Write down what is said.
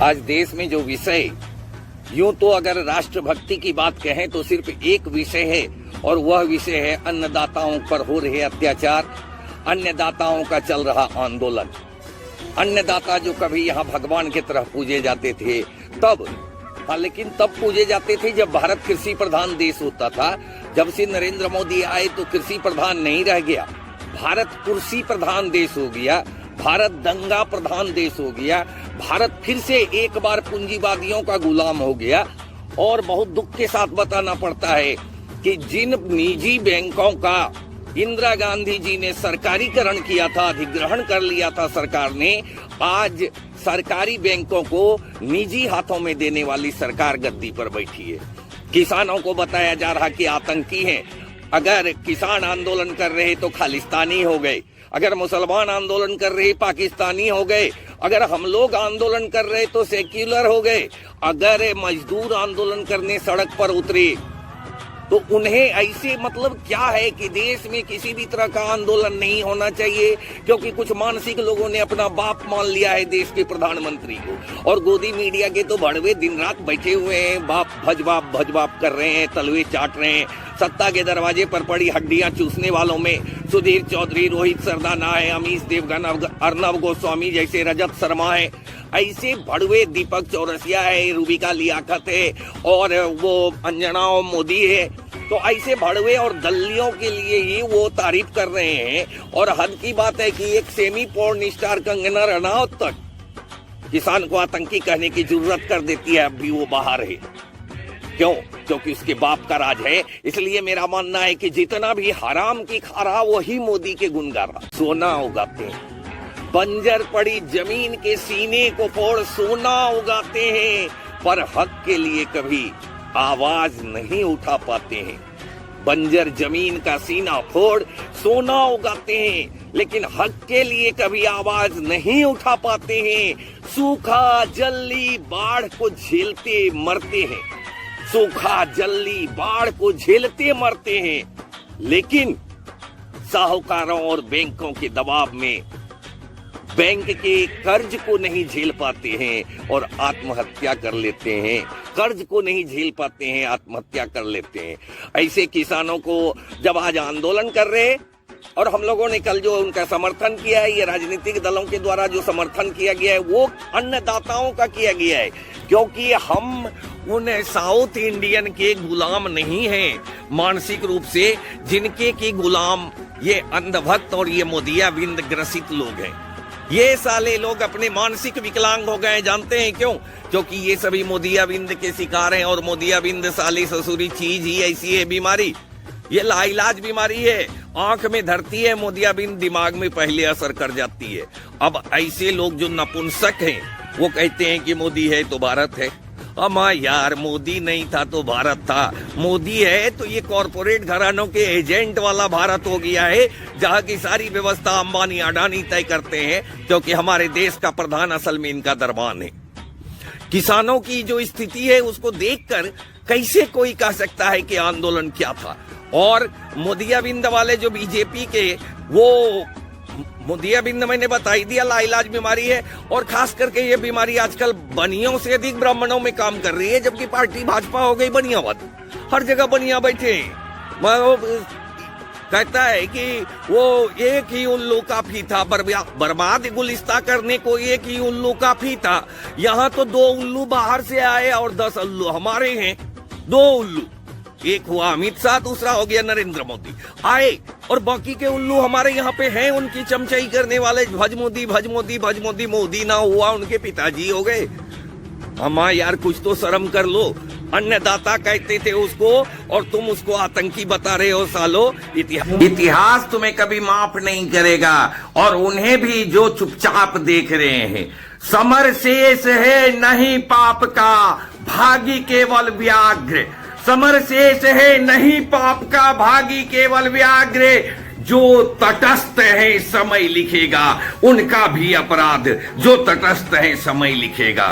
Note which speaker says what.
Speaker 1: आज देश में जो विषय, यूं तो अगर राष्ट्रभक्ति की बात कहें तो सिर्फ एक विषय है और वह विषय है अन्नदाताओं पर हो रहे अत्याचार, अन्नदाताओं का चल रहा आंदोलन। अन्नदाता जो कभी यहाँ भगवान की तरह पूजे जाते थे तब, हाँ, लेकिन तब पूजे जाते थे जब भारत कृषि प्रधान देश होता था। जब से नरेंद्र मोदी आए तो कृषि प्रधान नहीं रह गया, भारत कुर्सी प्रधान देश हो गया, भारत दंगा प्रधान देश हो गया, भारत फिर से एक बार पूंजीवादियों का गुलाम हो गया। और बहुत दुख के साथ बताना पड़ता है कि जिन निजी बैंकों का इंदिरा गांधी जी ने सरकारीकरण किया था, अधिग्रहण कर लिया था सरकार ने, आज सरकारी बैंकों को निजी हाथों में देने वाली सरकार गद्दी पर बैठी है। किसानों को बताया जा रहा कि आतंकी हैं। अगर किसान आंदोलन कर रहे तो खालिस्तानी हो गए, अगर मुसलमान आंदोलन कर रहे पाकिस्तानी हो गए, अगर हम लोग आंदोलन कर रहे तो सेक्युलर हो गए, अगर मजदूर आंदोलन करने सड़क पर उतरे तो उन्हें ऐसे, मतलब क्या है कि देश में किसी भी तरह का आंदोलन नहीं होना चाहिए क्योंकि कुछ मानसिक लोगों ने अपना बाप मान लिया है देश के प्रधानमंत्री को। और गोदी मीडिया के तो भड़वे दिन रात बैठे हुए हैं, बाप भजबाप कर रहे हैं, तलवे चाट रहे हैं। सत्ता के दरवाजे पर पड़ी हड्डियां चूसने वालों में सुधीर चौधरी, रोहित सरदाना है, अमीश देवगन, अर्नब गोस्वामी जैसे रजत शर्मा है, ऐसे भड़वे दीपक चौरसिया है, रूबिका लियाकत है और वो अंजना मोदी है। तो ऐसे भड़वे और दल्लियों के लिए ही वो तारीफ कर रहे हैं। और हद की बात है कि एक semi porn star Kangana Ranaut तक किसान को आतंकी कहने की जरूरत कर देती है, अब भी वो बाहर है। क्यों? क्योंकि उसके बाप का राज है। इसलिए मेरा मानना है कि जितना भी हराम की खा रहा वही मोदी के गुण गा रहा। सोना उगाते हैं, बंजर पड़ी जमीन के सीने को फोड़ सोना उगाते हैं, पर हक के लिए कभी आवाज नहीं उठा पाते हैं। बंजर जमीन का सीना फोड़ सोना उगाते हैं, लेकिन हक के लिए कभी आवाज नहीं उठा पाते हैं। सूखा जल्दी बाढ़ को झेलते मरते हैं, सूखा जल्दी बाढ़ को झेलते मरते हैं, लेकिन साहूकारों और बैंकों के दबाव में बैंक के कर्ज को नहीं झेल पाते हैं और आत्महत्या कर लेते हैं। कर्ज को नहीं झेल पाते हैं, आत्महत्या कर लेते हैं। ऐसे किसानों को जब आज आंदोलन कर रहे, और हम लोगों ने कल जो उनका समर्थन किया है, ये राजनीतिक दलों के द्वारा जो समर्थन किया गया है वो अन्नदाताओं का किया गया है, क्योंकि हम उन साउथ इंडियन के गुलाम नहीं हैं मानसिक रूप से, जिनके की गुलाम ये अंधभक्त और ये मोदियाबिंद ग्रसित लोग हैं। ये साले लोग अपने मानसिक विकलांग हो गए। जानते हैं क्यों? क्योंकि ये सभी मोदियाबिंद के शिकार हैं। और मोदियाबिंद साली ससुरी चीज ही ऐसी है, बीमारी, ये लाइलाज बीमारी है। आंख में धरती है मोदियाबिंद, दिमाग में पहले असर कर जाती है। अब ऐसे लोग जो नपुंसक हैं वो कहते हैं कि मोदी है तो भारत है। अमा यार, मोदी नहीं था तो भारत था। मोदी है तो ये कॉरपोरेट घरानों के एजेंट वाला भारत हो गया है, जहां की सारी व्यवस्था अंबानी अडानी तय करते हैं, क्योंकि हमारे देश का प्रधान असल में इनका दरबान है। किसानों की जो स्थिति है उसको देखकर कैसे कोई कह सकता है कि आंदोलन क्या था। और मोदियाबिंद वाले जो बीजेपी के, वो मोदियाबिंद मैंने बता ही दिया लाइलाज बीमारी है। और खास करके ये बीमारी आजकल बनियों से अधिक ब्राह्मणों में काम कर रही है, जबकि पार्टी भाजपा हो गई बनियावाद। हर जगह बनिया बैठे हैं। कहता है कि वो एक ही उल्लू काफी था, बर्बाद गुलिस्ता करने को एक ही उल्लू काफी था। यहाँ तो 2 उल्लू बाहर से आए और 10 उल्लू हमारे हैं। 2 उल्लू, एक हुआ अमित शाह, दूसरा हो गया नरेंद्र मोदी आए, और बाकी के उल्लू हमारे यहाँ पे हैं उनकी चमचाई करने वाले। भज मोदी भज मोदी भज मोदी, मोदी ना हुआ उनके पिताजी हो गए। अम्मा यार, कुछ तो शर्म कर लो। अन्नदाता कहते थे उसको और तुम उसको आतंकी बता रहे हो सालो। इतिहास तुम्हें कभी माफ नहीं करेगा, और उन्हें भी जो चुपचाप देख रहे हैं। समर शेष है नहीं पाप का, भागी केवल व्याघ्र। समर शेष है नहीं पाप का, भागी केवल व्याघ्र। जो तटस्थ है समय लिखेगा, उनका भी अपराध जो तटस्थ है समय लिखेगा।